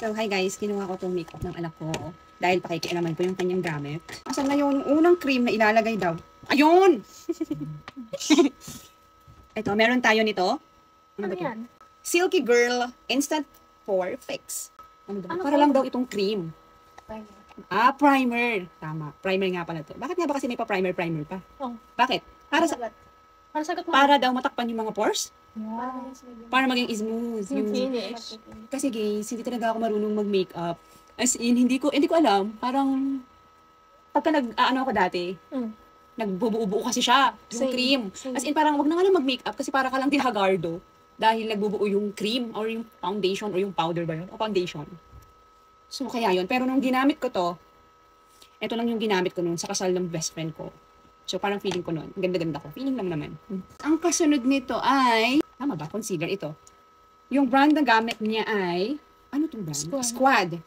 So, hi guys, kinuha ko itong makeup ng anak ko dahil pakikialaman ko yung kanyang gamit. Asan na yung unang cream na ilalagay daw? Ayun! Ito, meron tayo nito. Ano yan? Silky Girl Instant Pore Fix. Ano daw? Ano Para ba? lang daw itong cream. Primer. Ah, primer. Tama. Primer nga pala to. Bakit nga ba kasi may pa-primer pa? Oh. Bakit? Para Sagot mo. para daw matakpan yung mga pores? Wow. Para maging smooth. Yung finish. Kasi guys, hindi talaga ako marunong mag-makeup. As in, hindi ko alam. Parang, pagka nag-ano ako dati, nagbubuo-buo kasi siya, yung Same. cream. Same. As in, parang wag na nga lang mag-makeup kasi para ka lang dihagardo. Dahil nagbubuo yung cream or yung foundation or yung powder ba yun? O foundation. So, kaya yun. Pero nung ginamit ko to, ito lang yung ginamit ko nun sa kasal ng best friend ko. So, parang feeling ko nun. Ang ganda-ganda ko. Feeling lang naman. Ang kasunod nito ay, tama ba? Concealer ito. Yung brand na gamit niya ay, ano itong brand? Squad.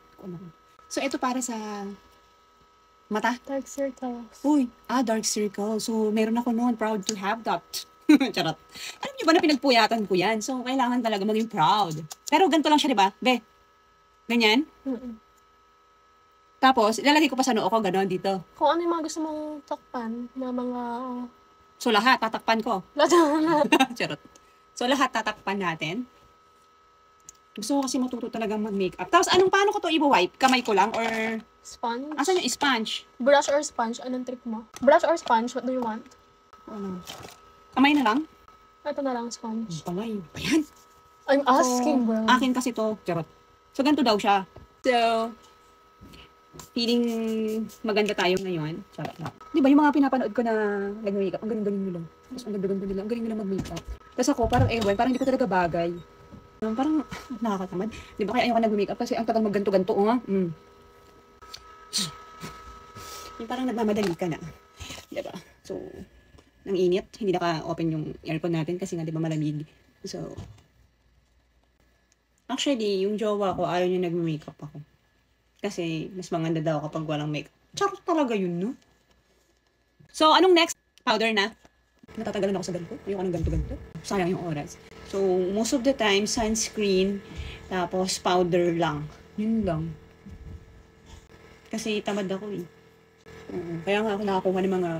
So, ito para sa mata. Dark circles. Uy, dark circle. So, meron ako noon. Proud to have that. Charot. Alam niyo ba na pinagpuyatan ko yan? So, kailangan talaga maging proud. Pero ganito lang siya, di ba? Be, ganyan. Tapos, ilalagay ko pa sa noo ko, gano'n dito. Kung ano yung mga gusto mong takpan na mga... So, lahat, tatakpan ko. Lahat. Charot. So, lahat tatakpan natin. Gusto ko kasi matuto talagang mag-makeup. Tapos, paano ko to i-wipe? Kamay ko lang or... Sponge? Asan yung sponge? Brush or sponge? Anong trick mo? Brush or sponge? What do you want? Kamay na lang? Ito na lang, sponge. Kamay. Ayan. I'm asking, bro. Akin kasi to. Charot. So, ganito daw siya. So, feeling maganda tayo ngayon. Charot lang. Di ba yung mga pinapanood ko na nag-makeup, ang galing-galing nila. Tapos ang ganda-ganda nila. Ang galing nila mag-makeup. Tapos ako, parang ewan, parang hindi ko talaga bagay. Parang nakakatamad. Di ba kaya ayoko nag-makeup kasi ang tagal magganto-ganto. Yung parang nagmamadali ka na. Di ba? So, nang init, hindi naka-open yung aircon natin kasi nga di ba malamig. So, actually, yung jowa ko, ayaw niya nag-makeup ako. Kasi, mas maganda daw kapag walang makeup. Charot talaga yun, no? So, anong next? Powder na. Natatagalan ako sa ganito. Ayoko ng ganito-ganito. Sayang yung oras. So, most of the time, sunscreen, tapos powder lang. Yun lang. Kasi tamad ako eh. Kaya nga ako nakakuha ng mga,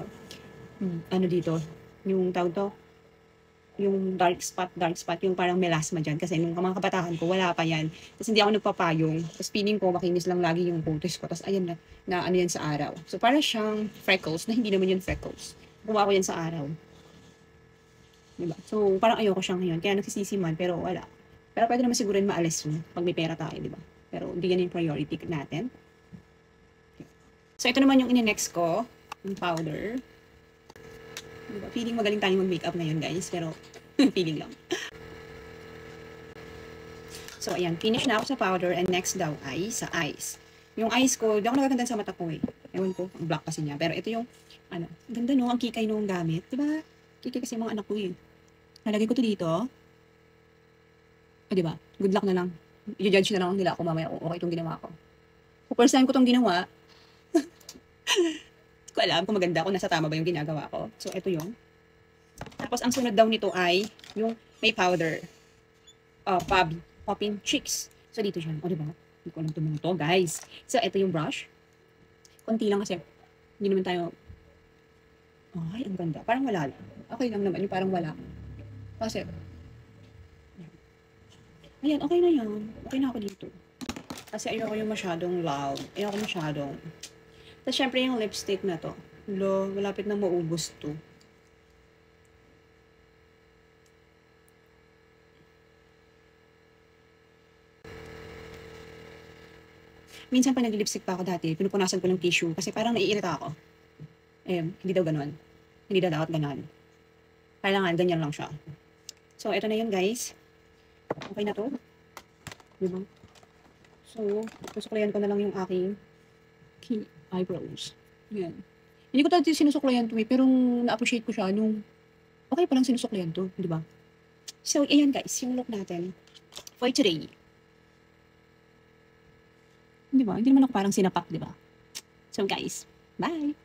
ano dito, yung tawag to, yung dark spot, yung parang melasma dyan. Kasi nung mga kabataan ko, wala pa yan. Tapos hindi ako nagpapayong. Tapos feeling ko, makinis lang lagi yung photos ko. Tapos ayan na ano yan sa araw. So parang siyang freckles, na hindi naman yun freckles. Gawa ko yan sa araw. Diba? So parang ayoko siya ngayon. Kaya nagsisisi man, pero wala. Pero pwede naman siguro maalis yun pag may pera tayo, diba? Pero hindi yan yung priority natin. So ito naman yung in-next ko, yung powder. Diba? Feeling magaling tayong mag-makeup ngayon, guys. Pero, feeling lang. So, ayan. Finish na ako sa powder. And next daw ay sa eyes. Yung eyes ko, di ako nagaganda sa mata ko eh. Ewan ko, ang black kasi niya. Pero ito yung, ganda no, ang kikay nung gamit. Diba? Kikay kasi mga anak ko eh. Nalagay ko to dito. Diba? Good luck na lang. I-judge na lang nila ako mamaya kung okay itong ginawa ko. Kung first time ko itong ginawa, ko alam kung maganda ako, nasa tama ba yung ginagawa ko. So, ito yung. Tapos, ang sunod daw nito ay yung may powder. Popping Cheeks. So, dito siya. O, diba? Hindi ko alam itong to, guys. So, ito yung brush. Konti lang kasi. Hindi naman tayo. Ay, ang ganda. Parang wala lang. Okay lang naman. Yung parang wala. Kasi, ayan, okay na yan. Okay na ako dito. Kasi ayoko yung masyadong loud. Ayoko masyadong. Tapos, syempre, yung lipstick na to. Malapit na maubos to. Minsan, pag nag-lipstick pa ako dati, pinupunasan ko ng tissue kasi parang naiirita ako. Hindi daw ganon. Hindi daw dapat ganon. Kailangan, ganyan lang siya. So, ito na yun, guys. Okay na to. Diba? So, susuklayan ko na lang yung aking eyebrows. Yan. Hindi ko talaga sinusuklayan to eh, pero na-appreciate ko siya nung okay palang sinusuklayan to, di ba? So, ayan guys, yung look natin for today. Di ba? Hindi naman ako parang sinapak, di ba? So guys, bye!